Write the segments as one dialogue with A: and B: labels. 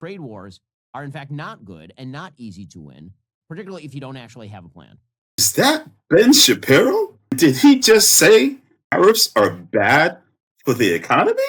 A: Trade wars are, in fact, not good and not easy to win, particularly if you don't actually have a plan.
B: Is that Ben Shapiro? Did he just say tariffs are bad for the economy?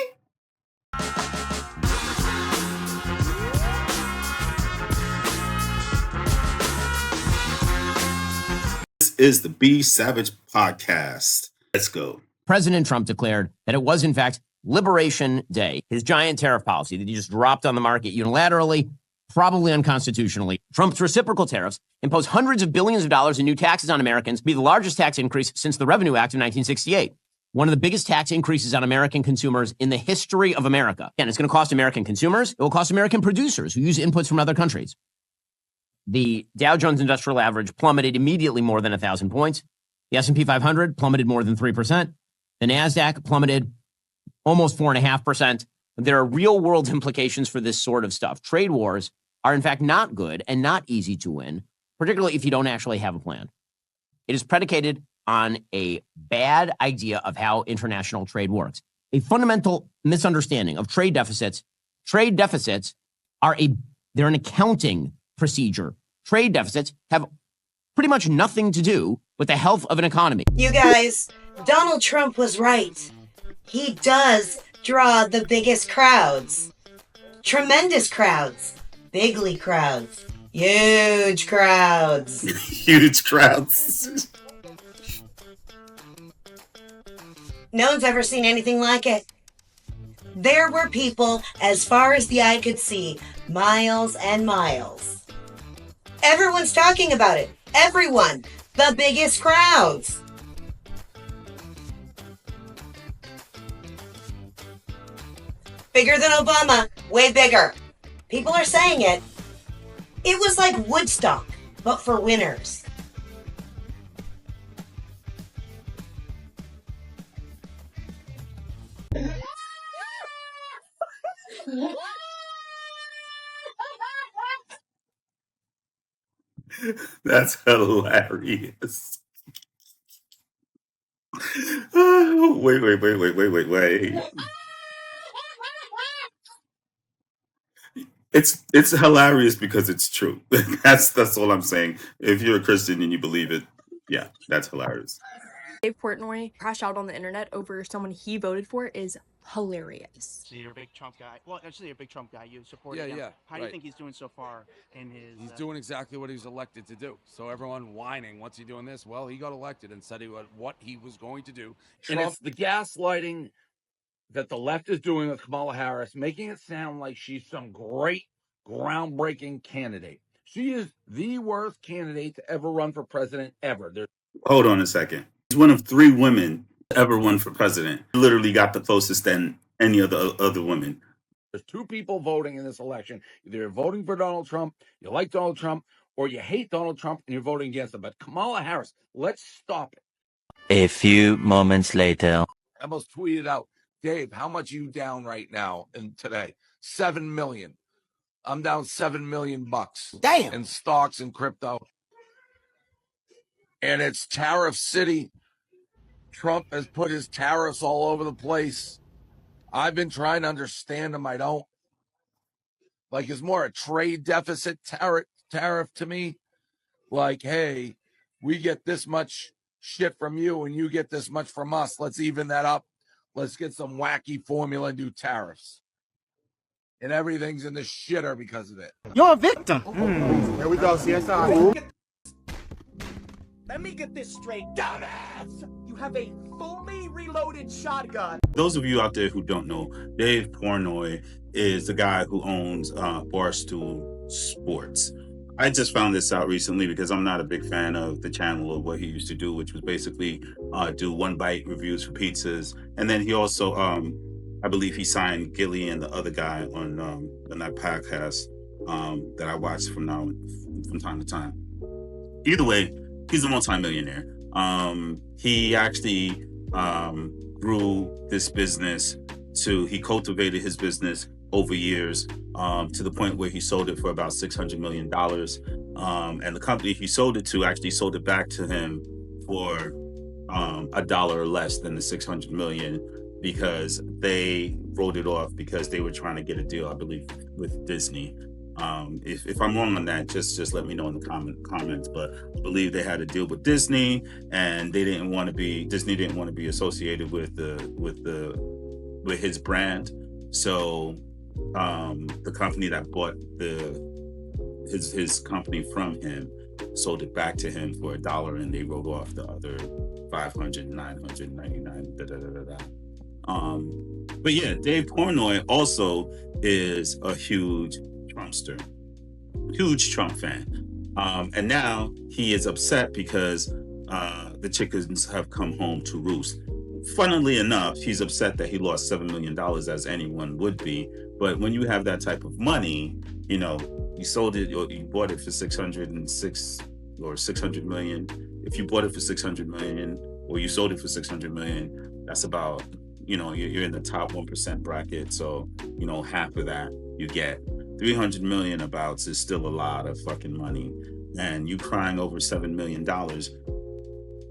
B: This is the Be Savage podcast. Let's go.
A: President Trump declared that it was, in fact, Liberation Day. His giant tariff policy that he just dropped on the market unilaterally, probably unconstitutionally. Trump's reciprocal tariffs impose hundreds of billions of dollars in new taxes on Americans, be the largest tax increase since the Revenue Act of 1968. One of the biggest tax increases on American consumers in the history of America. And it's going to cost American consumers. It will cost American producers who use inputs from other countries. The Dow Jones Industrial Average plummeted immediately more than 1,000 points. The S&P 500 plummeted more than 3%. The NASDAQ plummeted almost 4.5%. There are real-world implications for this sort of stuff. Trade wars are, in fact, not good and not easy to win, particularly if you don't actually have a plan. It is predicated on a bad idea of how international trade works. A fundamental misunderstanding of trade deficits. Trade deficits they're an accounting procedure. Trade deficits have pretty much nothing to do with the health of an economy.
C: You guys, Donald Trump was right. He does draw the biggest crowds. Tremendous crowds. Bigly crowds. Huge crowds.
B: Huge crowds.
C: No one's ever seen anything like it. There were people as far as the eye could see, miles and miles. Everyone's talking about it. Everyone. The biggest crowds. Bigger than Obama. Way bigger. People are saying it. It was like Woodstock, but for winners.
B: That's hilarious. Wait. It's hilarious because it's true. That's all I'm saying. If you're a Christian and you believe it, yeah, that's hilarious.
D: Dave Portnoy crash out on the internet over someone he voted for is hilarious.
E: So you're a big Trump guy. Well, actually, you're a big Trump guy. You support him.
F: Yeah.
E: How do you think he's doing so far in his...
F: He's doing exactly what he's elected to do. So everyone whining, what's he doing this? Well, he got elected and said what he was going to do.
G: And it's the gaslighting that the left is doing with Kamala Harris, making it sound like she's some great, groundbreaking candidate. She is the worst candidate to ever run for president ever.
B: Hold on a second. She's one of 3 women to ever run for president. Literally got the closest than any of the other women.
G: There's 2 people voting in this election. Either you're voting for Donald Trump, you like Donald Trump, or you hate Donald Trump and you're voting against him. But Kamala Harris, let's stop it.
H: A few moments later.
F: I almost tweeted out, Dave, how much you down right now and today? 7 million. I'm down $7 million bucks.
C: Damn.
F: In stocks and crypto. And it's tariff city. Trump has put his tariffs all over the place. I've been trying to understand them. I don't. Like, it's more a trade deficit tariff to me. Like, hey, we get this much shit from you and you get this much from us. Let's even that up. Let's get some wacky formula and do tariffs. And everything's in the shitter because of it.
I: You're a victim.
J: Here we go, CSI.
I: Let me get this straight, dumbass. You have a fully reloaded shotgun.
B: Those of you out there who don't know, Dave Portnoy is the guy who owns Barstool Sports. I just found this out recently because I'm not a big fan of the channel or what he used to do, which was basically do one bite reviews for pizzas. And then he also, I believe he signed Gilly and the other guy on that podcast that I watch from time to time. Either way, he's a multimillionaire. He actually grew this business he cultivated his business over years to the point where he sold it for about $600 million. And the company he sold it to actually sold it back to him for $1 or less than the $600 million because they wrote it off because they were trying to get a deal, I believe, with Disney. If I'm wrong on that, just let me know in the comments. But I believe they had a deal with Disney, and Disney didn't want to be associated with his brand. So the company that bought his company from him sold it back to him for $1, and they wrote off the other 500, 999, da da da da da. But yeah, Dave Portnoy also is a huge Trumpster, huge Trump fan, and now he is upset because the chickens have come home to roost. Funnily enough, he's upset that he lost $7 million, as anyone would be. But when you have that type of money, you know, you sold it or you bought it for 606 or 600 million. If you bought it for 600 million or you sold it for 600 million, that's about, you know, you're in the top 1% bracket. So, you know, half of that you get. 300 million abouts is still a lot of fucking money. And you crying over $7 million,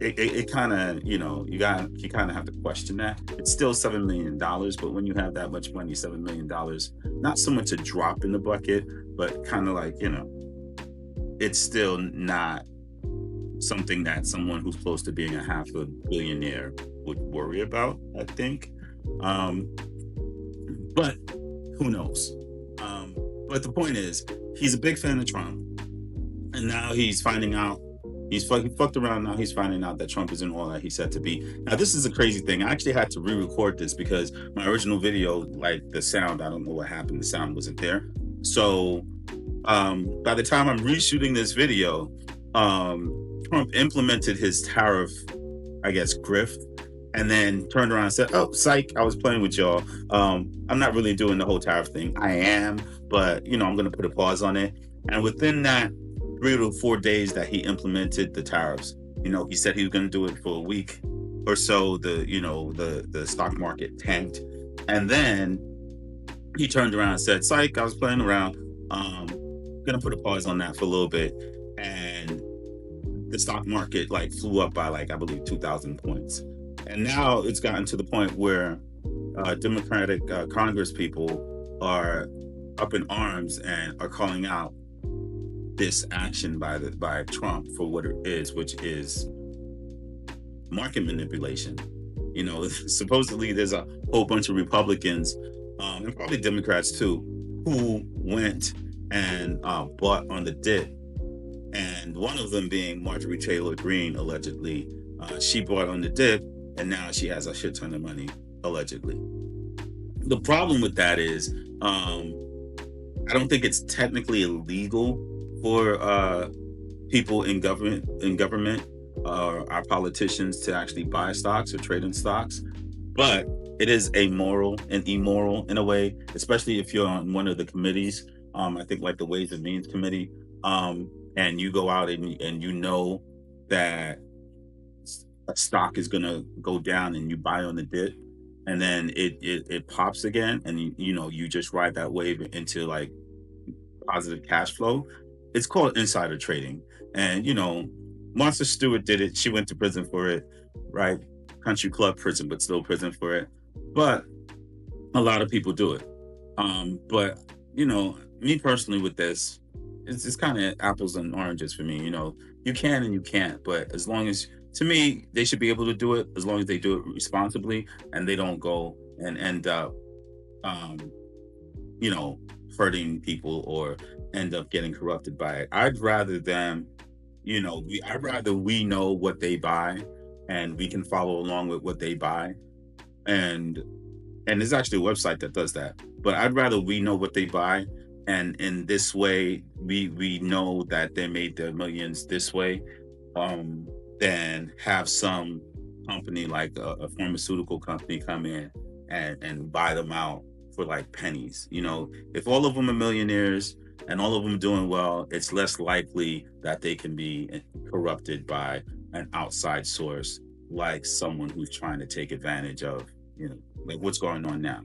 B: it kind of, you know, you kind of have to question that. It's still $7 million, but when you have that much money, $7 million, not so much a drop in the bucket, but kind of like, you know, it's still not something that someone who's close to being a half a billionaire would worry about, I think. But who knows? But the point is, he's a big fan of Trump, and now he's finding out. He's fucked around now. He's finding out that Trump isn't all that he said to be. Now, this is a crazy thing. I actually had to re-record this because my original video, like the sound, I don't know what happened. The sound wasn't there. So by the time I'm reshooting this video, Trump implemented his tariff, I guess, grift, and then turned around and said, oh, psych, I was playing with y'all. I'm not really doing the whole tariff thing. I am, but, you know, I'm going to put a pause on it. And within that 3 to 4 days that he implemented the tariffs, you know, he said he was going to do it for a week or so. The stock market tanked, and then he turned around and said, psych, I was playing around. Gonna put a pause on that for a little bit. And the stock market like flew up by like, I believe 2,000 points. And now it's gotten to the point where Democratic Congress people are up in arms and are calling out this action by Trump for what it is, which is market manipulation. You know, supposedly there's a whole bunch of Republicans and probably Democrats too, who went and bought on the dip. And one of them being Marjorie Taylor Greene, allegedly. She bought on the dip, and now she has a shit ton of money, allegedly. The problem with that is, I don't think it's technically illegal for people in government, our politicians to actually buy stocks or trade in stocks, but it is amoral and immoral in a way, especially if you're on one of the committees. I think like the Ways and Means Committee, and you go out and you know that a stock is gonna go down and you buy on the dip, and then it pops again, and you just ride that wave into like positive cash flow. It's called insider trading. And Martha Stewart did it. She went to prison for it, right? Country club prison, but still prison for it. But a lot of people do it. But me personally with this, it's kind of apples and oranges for me. You can and you can't, but as long as, to me, they should be able to do it as long as they do it responsibly and they don't go and end up, hurting people or end up getting corrupted by it. I'd rather them, I'd rather we know what they buy and we can follow along with what they buy. And there's actually a website that does that. But I'd rather we know what they buy, and in this way, we know that they made their millions this way, than have some company like a pharmaceutical company come in and buy them out for like pennies. If all of them are millionaires and all of them doing well, it's less likely that they can be corrupted by an outside source, like someone who's trying to take advantage of, like what's going on now.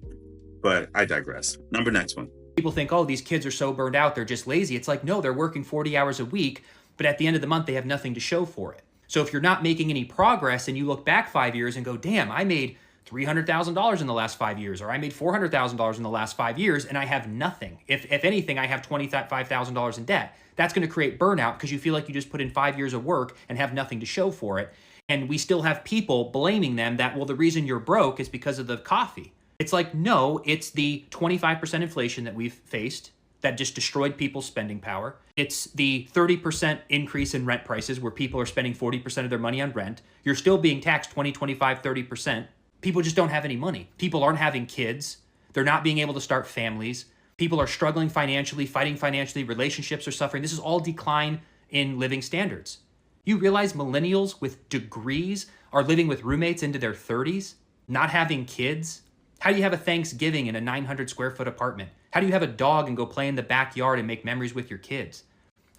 B: But I digress. Next one.
K: People think, oh, these kids are so burned out, they're just lazy. It's like, no, they're working 40 hours a week, but at the end of the month, they have nothing to show for it. So if you're not making any progress and you look back 5 years and go, damn, I made $300,000 in the last 5 years, or I made $400,000 in the last 5 years, and I have nothing. If anything, I have $25,000 in debt. That's going to create burnout because you feel like you just put in 5 years of work and have nothing to show for it. And we still have people blaming them that, well, the reason you're broke is because of the coffee. It's like, no, it's the 25% inflation that we've faced that just destroyed people's spending power. It's the 30% increase in rent prices where people are spending 40% of their money on rent. You're still being taxed 20, 25, 30%. People just don't have any money. People aren't having kids. They're not being able to start families. People are struggling financially, fighting financially. Relationships are suffering. This is all decline in living standards. You realize millennials with degrees are living with roommates into their 30s, not having kids? How do you have a Thanksgiving in a 900 square foot apartment? How do you have a dog and go play in the backyard and make memories with your kids?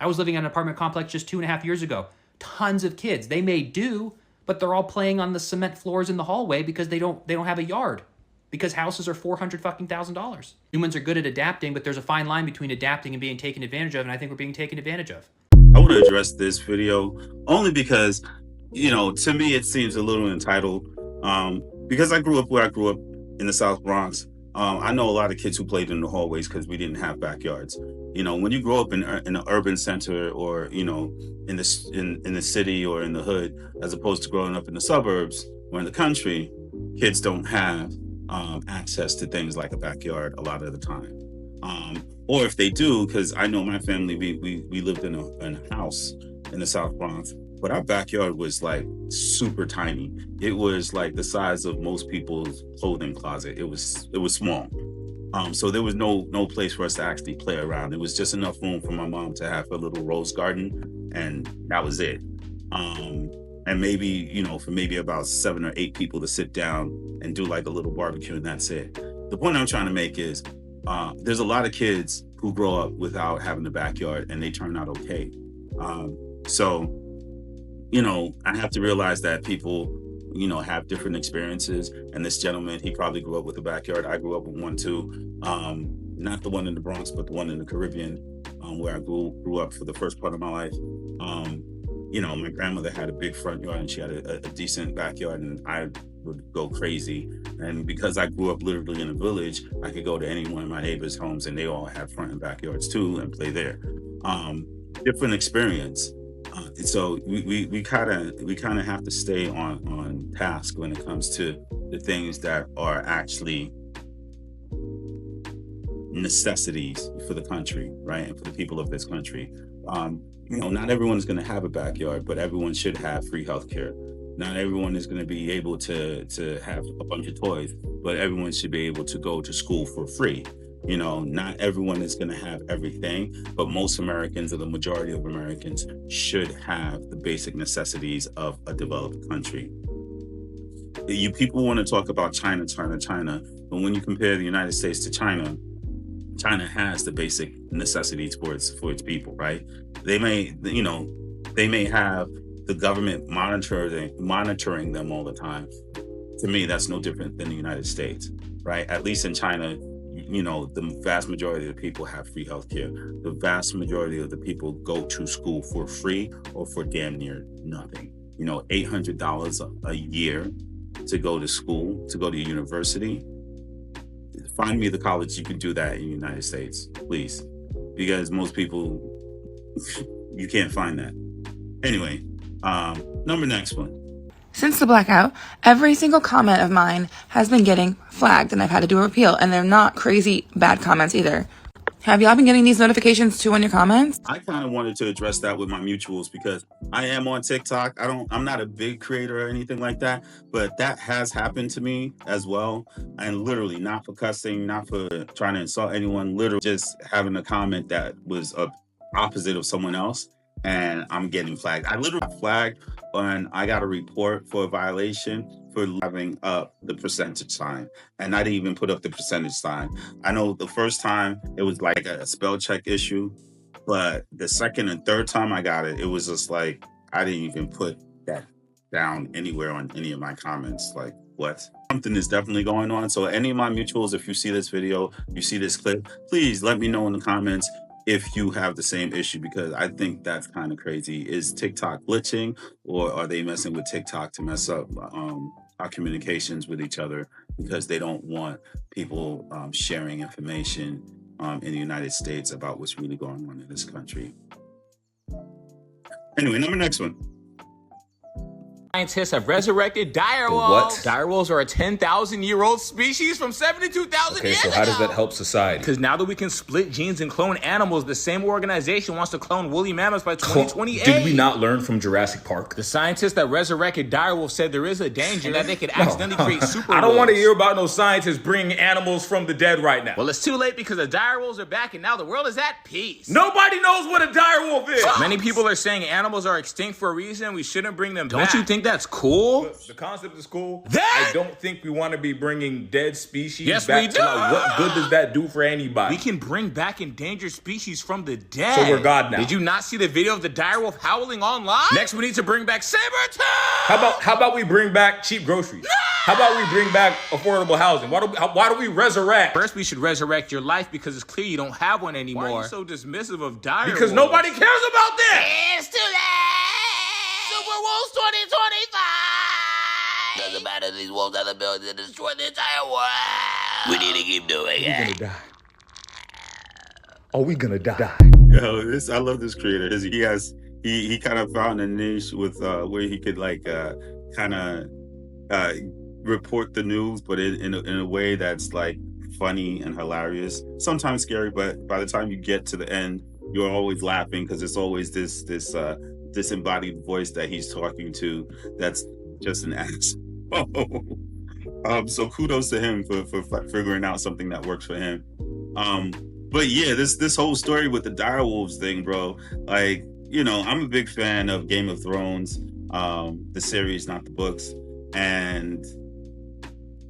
K: I was living in an apartment complex just 2.5 years ago. Tons of kids. They may do, but they're all playing on the cement floors in the hallway because they don't have a yard. Because houses are $400,000. Humans are good at adapting, but there's a fine line between adapting and being taken advantage of, and I think we're being taken advantage of.
B: I want to address this video only because, to me, it seems a little entitled. Because I grew up where I grew up in the South Bronx, I know a lot of kids who played in the hallways because we didn't have backyards. When you grow up in an urban center or, in the city or in the hood, as opposed to growing up in the suburbs or in the country, kids don't have access to things like a backyard a lot of the time. Or if they do, because I know my family, we lived in a house in the South Bronx, but our backyard was like super tiny. It was like the size of most people's clothing closet. It was small. So there was no place for us to actually play around. It was just enough room for my mom to have a little rose garden, and that was it. And maybe, for maybe about 7 or 8 people to sit down and do like a little barbecue, and that's it. The point I'm trying to make is there's a lot of kids who grow up without having a backyard and they turn out okay. So, I have to realize that people, have different experiences. And this gentleman, he probably grew up with a backyard. I grew up with one too. Not the one in the Bronx, but the one in the Caribbean, where I grew up for the first part of my life. My grandmother had a big front yard and she had a decent backyard, and I would go crazy. And because I grew up literally in a village, I could go to any one of my neighbors' homes and they all had front and backyards too and play there. Different experience. So we kind of have to stay on task when it comes to the things that are actually necessities for the country, right? And for the people of this country. Not everyone's going to have a backyard, but everyone should have free healthcare. Not everyone is going to be able to have a bunch of toys, but everyone should be able to go to school for free. Not everyone is going to have everything, but most Americans, or the majority of Americans, should have the basic necessities of a developed country. You people want to talk about China, but when you compare the United States to China, China has the basic necessities for its people, right? They may have the government monitoring them all the time. To me, that's no different than the United States, right? At least in China, the vast majority of the people have free healthcare. The vast majority of the people go to school for free or for damn near nothing. $800 a year to go to school, to go to university. Find me the college you can do that in the United States, please. Because most people, you can't find that. Anyway, next one.
L: Since the blackout, every single comment of mine has been getting flagged, and I've had to do a repeal, and they're not crazy bad comments either. Have y'all been getting these notifications too on your comments?
B: I kind of wanted to address that with my mutuals because I am on TikTok. I'm not a big creator or anything like that, but that has happened to me as well. And literally, not for cussing, not for trying to insult anyone, literally just having a comment that was opposite of someone else, and I'm getting flagged. I literally got flagged and I got a report for a violation for having up the percentage sign, and I didn't even put up the percentage sign. I know the first time it was like a spell check issue, but the second and third time I got it, it was just like I didn't even put that down anywhere on any of my comments. Like, what? Something is definitely going on. So any of my mutuals, if you see this video, you see this clip, please let me know in the comments if you have the same issue, because I think that's kind of crazy. Is TikTok glitching, or are they messing with TikTok to mess up our communications with each other because they don't want people sharing information in the United States about what's really going on in this country. Anyway, next one.
M: Scientists have resurrected direwolves.
N: What?
M: Direwolves are a 10,000-year-old species from 72,000 years ago.
N: Okay, so how does that help society?
M: Because now that we can split genes and clone animals, the same organization wants to clone woolly mammoths by 2028.
N: Did we not learn from Jurassic Park?
M: The scientists that resurrected direwolves said there is a danger that they could accidentally create super
N: I don't want to
M: wolves.
N: hear about no scientists bringing animals from the dead right now.
M: Well, it's too late because the direwolves are back and now the world is at peace.
N: Nobody knows what a direwolf is.
M: Many people are saying animals are extinct for a reason. We shouldn't bring them back. Don't you think that's cool?
N: The concept is cool. I don't think we want to be bringing dead species
M: Yes,
N: back
M: we
N: to
M: do.
N: life. What good does that do for anybody?
M: We can bring back endangered species from the dead.
N: So we're God now.
M: Did you not see the video of the direwolf howling online? Next, we need to bring back saber-tooth.
N: How about we bring back cheap groceries? How about we bring back affordable housing? Why do we resurrect?
M: First, we should resurrect your life because it's clear you don't have one anymore. Why are you so dismissive of direwolves?
N: Because nobody cares about this.
M: It's too late. Super Wolves 2025. Doesn't matter. These wolves have the ability to destroy the entire world. We need to keep doing it.
N: We're gonna die. Are we gonna die?
B: Yo, I love this creator. He kind of found a niche with where he could kind of report the news, but in a way that's like funny and hilarious. Sometimes scary, but by the time you get to the end, you're always laughing because it's always this disembodied voice that he's talking to that's just an ass. So kudos to him for figuring out something that works for him. But yeah, this whole story with the direwolves thing, bro. Like, you know, I'm a big fan of Game of Thrones, the series, not the books. And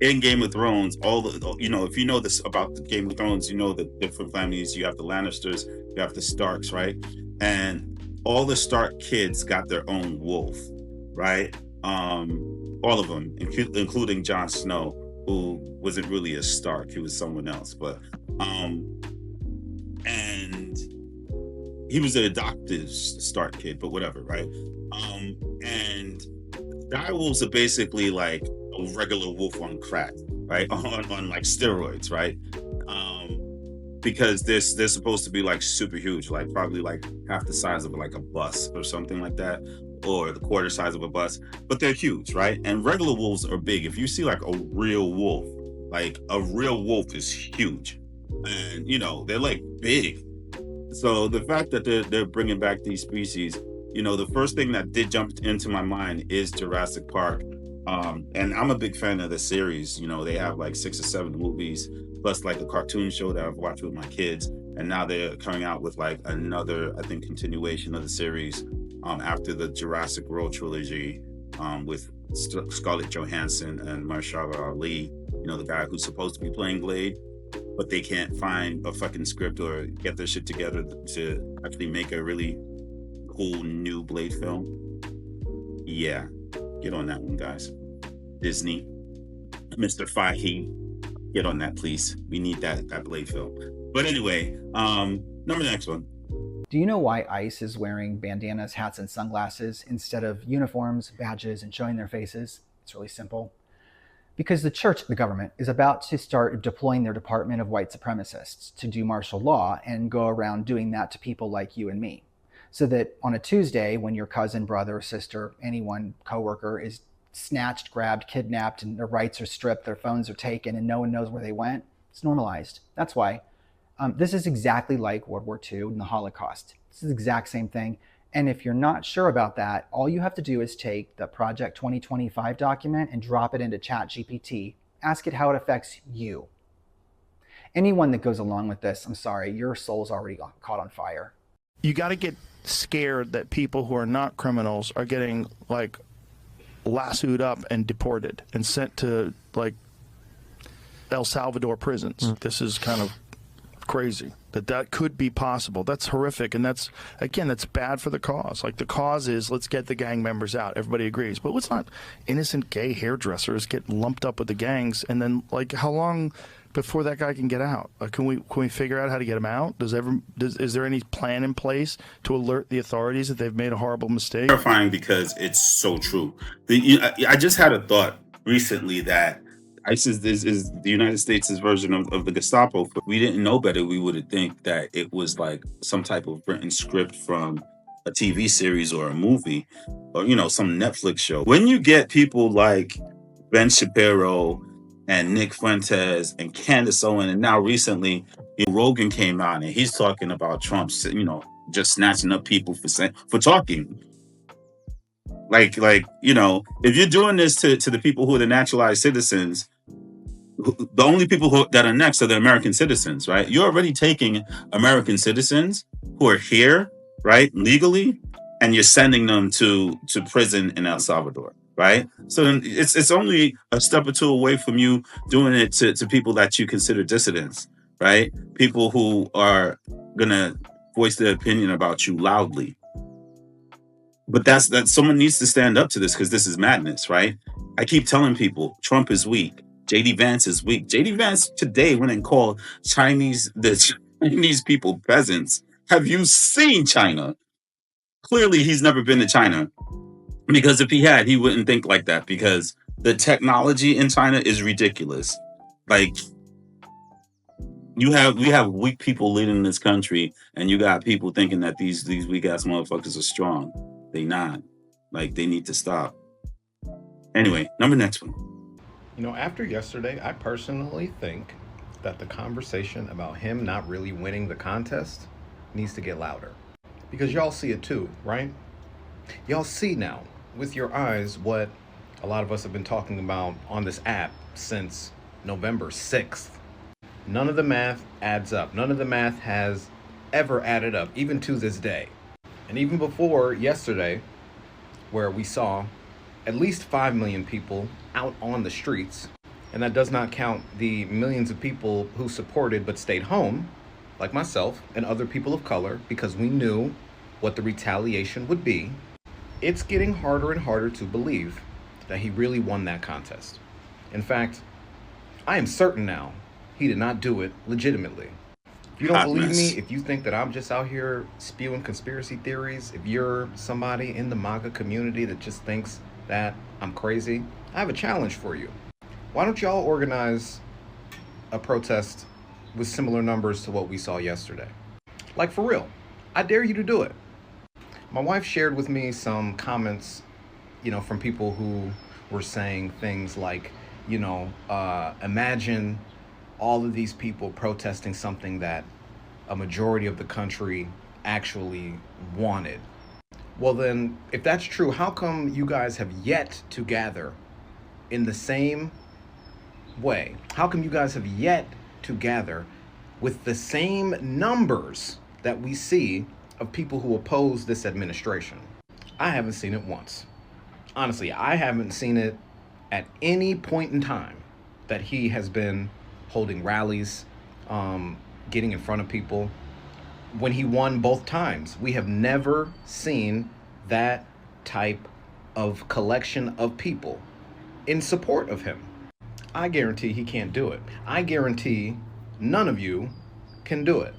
B: in Game of Thrones, if you know this about the Game of Thrones, you know the different families. You have the Lannisters, you have the Starks, right? And all the Stark kids got their own wolf, right? All of them, including Jon Snow, who wasn't really a Stark, he was someone else, but and he was an adopted Stark kid, but whatever, right? And direwolves are basically like a regular wolf on crack, right? on like steroids, right? Because they're supposed to be like super huge, like probably like half the size of like a bus or something like that, or the quarter size of a bus, but they're huge, right? And regular wolves are big. If you see like a real wolf is huge, and you know they're like big. So the fact that they're bringing back these species, you know, the first thing that did jump into my mind is Jurassic Park. And I'm a big fan of the series. You know, they have like 6 or 7 movies, plus like a cartoon show that I've watched with my kids. And now they're coming out with like another, I think, continuation of the series after the Jurassic World trilogy with Scarlett Johansson and Mahershala Ali, you know, the guy who's supposed to be playing Blade, but they can't find a fucking script or get their shit together to actually make a really cool new Blade film. Yeah, get on that one, guys. Disney, Mr. Fahey, get on that, please. We need that Blade film. But anyway, next one.
O: Do you know why ICE is wearing bandanas, hats, and sunglasses instead of uniforms, badges, and showing their faces? It's really simple. Because the church, the government, is about to start deploying their Department of White Supremacists to do martial law and go around doing that to people like you and me. So that on a Tuesday, when your cousin, brother, sister, anyone, coworker is snatched, grabbed, kidnapped, and their rights are stripped, their phones are taken, and no one knows where they went, it's normalized. That's why. This is exactly like World War II and the Holocaust. This is the exact same thing. And if you're not sure about that, all you have to do is take the Project 2025 document and drop it into ChatGPT. Ask it how it affects you. Anyone that goes along with this, I'm sorry, your soul's already caught on fire.
P: You got to get scared that people who are not criminals are getting like lassoed up and deported and sent to like El Salvador prisons. This is kind of crazy that could be possible. That's horrific, and that's bad for the cause. Like, the cause is let's get the gang members out. Everybody agrees, but let's not innocent gay hairdressers get lumped up with the gangs, and then like how long before that guy can get out? Can we figure out how to get him out? Is there any plan in place to alert the authorities that they've made a horrible mistake?
B: Terrifying because it's so true. I just had a thought recently that ISIS is the United States' version of the Gestapo. If we didn't know better, we would think that it was like some type of written script from a TV series or a movie or, some Netflix show. When you get people like Ben Shapiro and Nick Fuentes and Candace Owen, and now recently Rogan came out and he's talking about Trump's, just snatching up people for talking. Like, if you're doing this to the people who are the naturalized citizens, the only people that are next are the American citizens, right? You're already taking American citizens who are here, right, legally, and you're sending them to prison in El Salvador, right? So then it's only a step or two away from you doing it to people that you consider dissidents, right? People who are gonna voice their opinion about you loudly. But that's someone needs to stand up to this because this is madness, right? I keep telling people Trump is weak. JD Vance is weak. JD Vance today went and called the Chinese people peasants. Have you seen China? Clearly, he's never been to China, because if he had, he wouldn't think like that, because the technology in China is ridiculous. Like, we have weak people leading this country, and you got people thinking that these weak ass motherfuckers are strong. They not. Like, they need to stop. Anyway, next one.
Q: After yesterday, I personally think that the conversation about him not really winning the contest needs to get louder. Because y'all see it too, right? Y'all see now with your eyes what a lot of us have been talking about on this app since November 6th. None of the math adds up. None of the math has ever added up, even to this day. And even before yesterday, where we saw at least 5 million people out on the streets, and that does not count the millions of people who supported but stayed home, like myself and other people of color, because we knew what the retaliation would be. It's getting harder and harder to believe that he really won that contest. In fact, I am certain now he did not do it legitimately. If you don't believe me, if you think that I'm just out here spewing conspiracy theories, if you're somebody in the MAGA community that just thinks that I'm crazy, I have a challenge for you. Why don't y'all organize a protest with similar numbers to what we saw yesterday? Like, for real, I dare you to do it. My wife shared with me some comments, from people who were saying things like, imagine all of these people protesting something that a majority of the country actually wanted. Well then, if that's true, how come you guys have yet to gather in the same way? How come you guys have yet to gather with the same numbers that we see of people who oppose this administration? I haven't seen it once. Honestly, I haven't seen it at any point in time that he has been holding rallies, getting in front of people. When he won both times, we have never seen that type of collection of people in support of him. I guarantee he can't do it. I guarantee none of you can do it.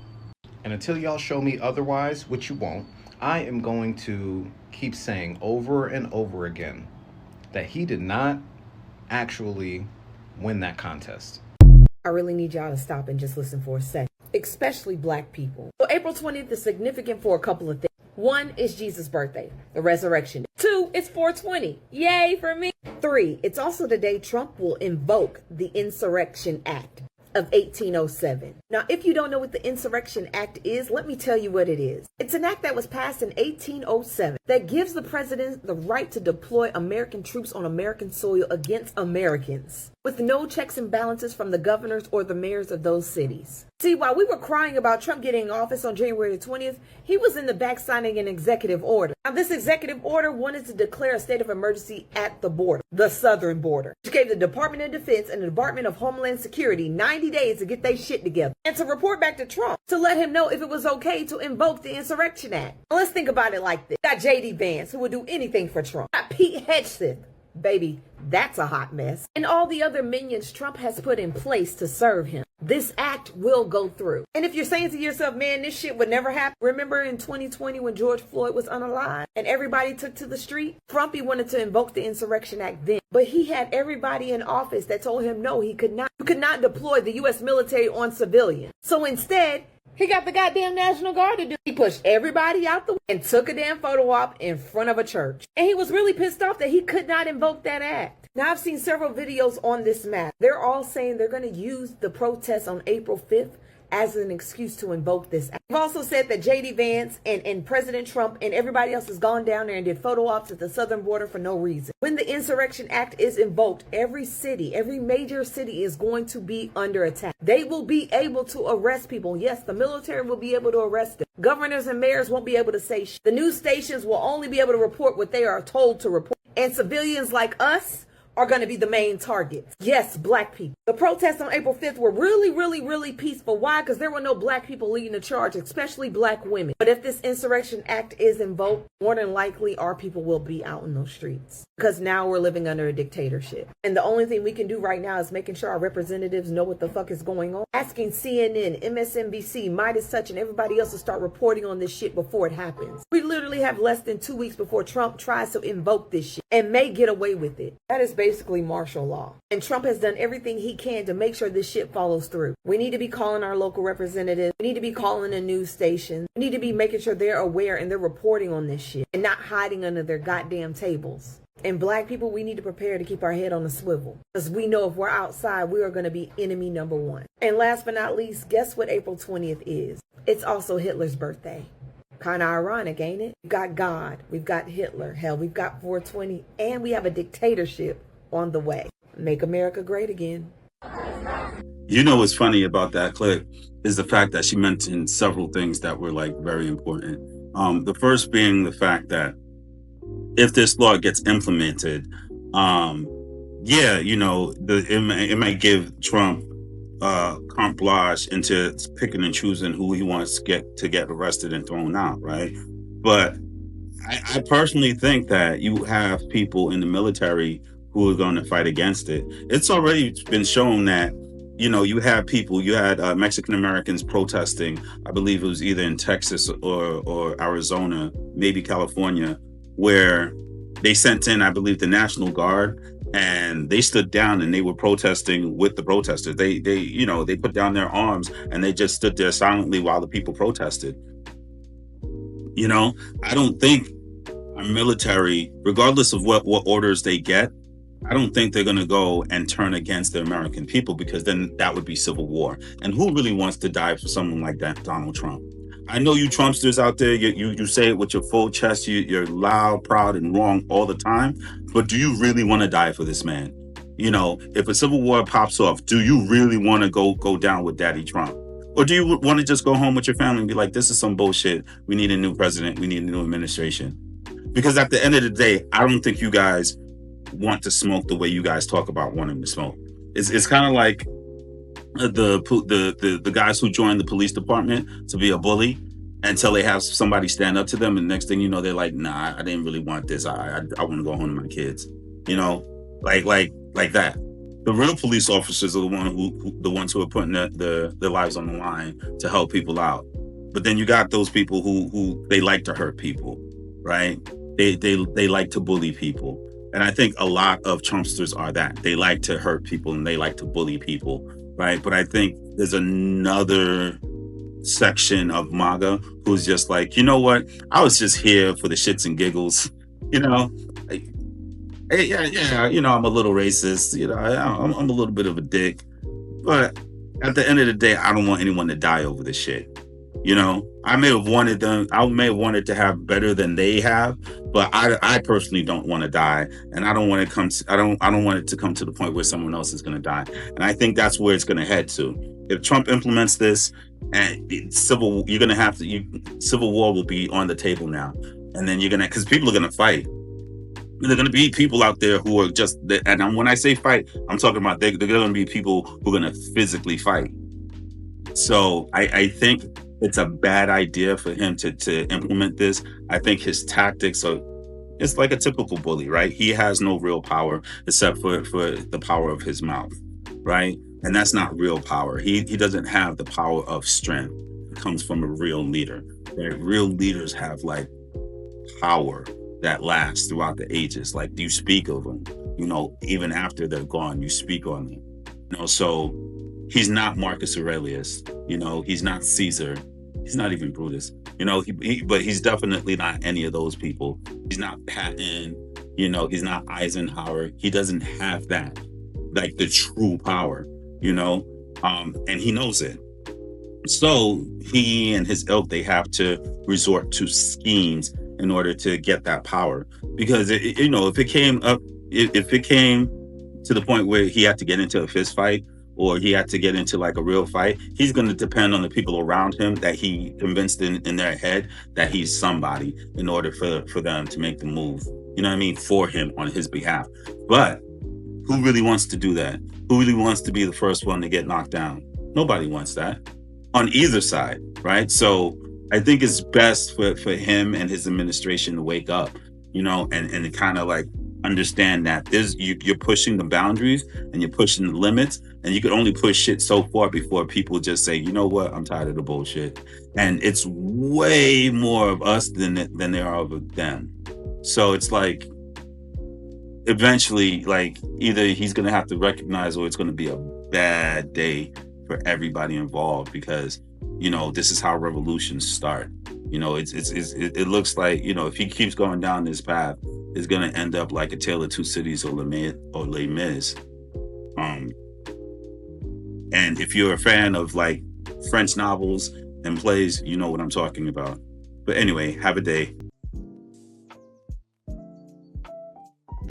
Q: And until y'all show me otherwise, which you won't, I am going to keep saying over and over again that he did not actually win that contest.
R: I really need y'all to stop and just listen for a second, especially black people. So April 20th is significant for a couple of things. One is Jesus' birthday, the resurrection. 2, it's 420. Yay for me. 3, it's also the day Trump will invoke the Insurrection Act of 1807. Now, if you don't know what the Insurrection Act is, let me tell you what it is. It's an act that was passed in 1807 that gives the president the right to deploy American troops on American soil against Americans, with no checks and balances from the governors or the mayors of those cities. See, while we were crying about Trump getting in office on January 20th, he was in the back signing an executive order. Now, this executive order wanted to declare a state of emergency at the border, the southern border, which gave the Department of Defense and the Department of Homeland Security 90 days to get their shit together and to report back to Trump to let him know if it was okay to invoke the Insurrection Act. Now, let's think about it like this. You got JD Vance, who would do anything for Trump. You got Pete Hegseth, Baby, that's a hot mess. And all the other minions Trump has put in place to serve him. This act will go through. And if you're saying to yourself, man, this shit would never happen. Remember in 2020 when George Floyd was unalive and everybody took to the street? Trumpy wanted to invoke the Insurrection Act then, but he had everybody in office that told him no, he could not. You could not deploy the U.S. military on civilians. So instead, he got the goddamn National Guard to do. He pushed everybody out the way and took a damn photo op in front of a church. And he was really pissed off that he could not invoke that act. Now, I've seen several videos on this matter. They're all saying they're going to use the protests on April 5th as an excuse to invoke this act. They've also said that J.D. Vance and President Trump and everybody else has gone down there and did photo ops at the southern border for no reason. When the Insurrection Act is invoked, every city, every major city is going to be under attack. They will be able to arrest people. Yes, the military will be able to arrest them. Governors and mayors won't be able to say shit. The news stations will only be able to report what they are told to report. And civilians like us are going to be the main targets. Yes, black people. The protests on April 5th were really peaceful. Why? Because there were no black people leading the charge, especially black women. But if this Insurrection Act is invoked, more than likely our people will be out in those streets. Because now we're living under a dictatorship. And the only thing we can do right now is making sure our representatives know what the fuck is going on. Asking CNN, MSNBC, Midas Touch, and everybody else to start reporting on this shit before it happens. We literally have less than 2 weeks before Trump tries to invoke this shit and may get away with it. That is basically martial law. And Trump has done everything he can to make sure this shit follows through. We need to be calling our local representatives. We need to be calling the news stations. We need to be making sure they're aware and they're reporting on this shit and not hiding under their goddamn tables. And black people, we need to prepare to keep our head on a swivel. Because we know if we're outside, we are going to be enemy number one. And last but not least, guess what April 20th is? It's also Hitler's birthday. Kind of ironic, ain't it? We've got God, we've got Hitler, hell, we've got 420, and we have a dictatorship on the way. Make America great again.
B: You know what's funny about that clip is the fact that she mentioned several things that were like very important. The first being the fact that if this law gets implemented, it might give Trump carte blanche into picking and choosing who he wants to get arrested and thrown out, right? But I personally think that you have people in the military who are going to fight against it. It's already been shown that, you had Mexican Americans protesting. I believe it was either in Texas or Arizona, maybe California, where they sent in, I believe, the National Guard, and they stood down and they were protesting with the protesters. They put down their arms and they just stood there silently while the people protested. I don't think our military, regardless of what orders they get, I don't think they're going to go and turn against the American people, because then that would be civil war. And who really wants to die for someone like that, Donald Trump? I know you Trumpsters out there, you say it with your full chest, you're loud, proud, and wrong all the time, but do you really want to die for this man? If a civil war pops off, do you really want to go down with Daddy Trump? Or do you want to just go home with your family and be like, this is some bullshit, we need a new president, we need a new administration? Because at the end of the day, I don't think you guys want to smoke the way you guys talk about wanting to smoke. It's kind of like the guys who join the police department to be a bully until they have somebody stand up to them, and next thing you know, they're like, nah, I didn't really want this. I want to go home to my kids. Like that. The real police officers are the ones who are putting their lives on the line to help people out. But then you got those people who they like to hurt people, right? They like to bully people. And I think a lot of Trumpsters are that. They like to hurt people and they like to bully people, right? But I think there's another section of MAGA who's just like, you know what? I was just here for the shits and giggles, I'm a little racist, I'm a little bit of a dick. But at the end of the day, I don't want anyone to die over this shit. I may have wanted to have better than they have, but I personally don't want to die, and I don't want it to come to the point where someone else is going to die. And I think that's where it's going to head to. If Trump implements this, and civil war will be on the table now, and then because people are going to fight. There are going to be people out there who are just, and when I say fight, I'm talking about they're going to be people who are going to physically fight. So I think it's a bad idea for him to implement this. I think his tactics are it's like a typical bully, right? He has no real power except for the power of his mouth, right? And that's not real power. He doesn't have the power of strength. It comes from a real leader. Right? Real leaders have like power that lasts throughout the ages. Like, you speak of them, even after they're gone, you speak on them. So he's not Marcus Aurelius, he's not Caesar, he's not even Brutus, but he's definitely not any of those people. He's not Patton, he's not Eisenhower. He doesn't have that, like the true power, and he knows it. So he and his ilk, they have to resort to schemes in order to get that power. Because if it came to the point where he had to get into a fist fight, or he had to get into like a real fight, he's going to depend on the people around him that he convinced in their head that he's somebody in order for them to make the move, for him on his behalf. But who really wants to do that? Who really wants to be the first one to get knocked down? Nobody wants that on either side, right? So I think it's best for him and his administration to wake up, and to kind of like understand that you're pushing the boundaries and you're pushing the limits, and you can only push shit so far before people just say, you know what, I'm tired of the bullshit. And it's way more of us than there are of them. So it's like, eventually, like, either he's going to have to recognize, or it's going to be a bad day for everybody involved, because this is how revolutions start. It looks like, if he keeps going down this path, it's going to end up like A Tale of Two Cities or Les Mis. And if you're a fan of like French novels and plays, you know what I'm talking about. But anyway, have a day.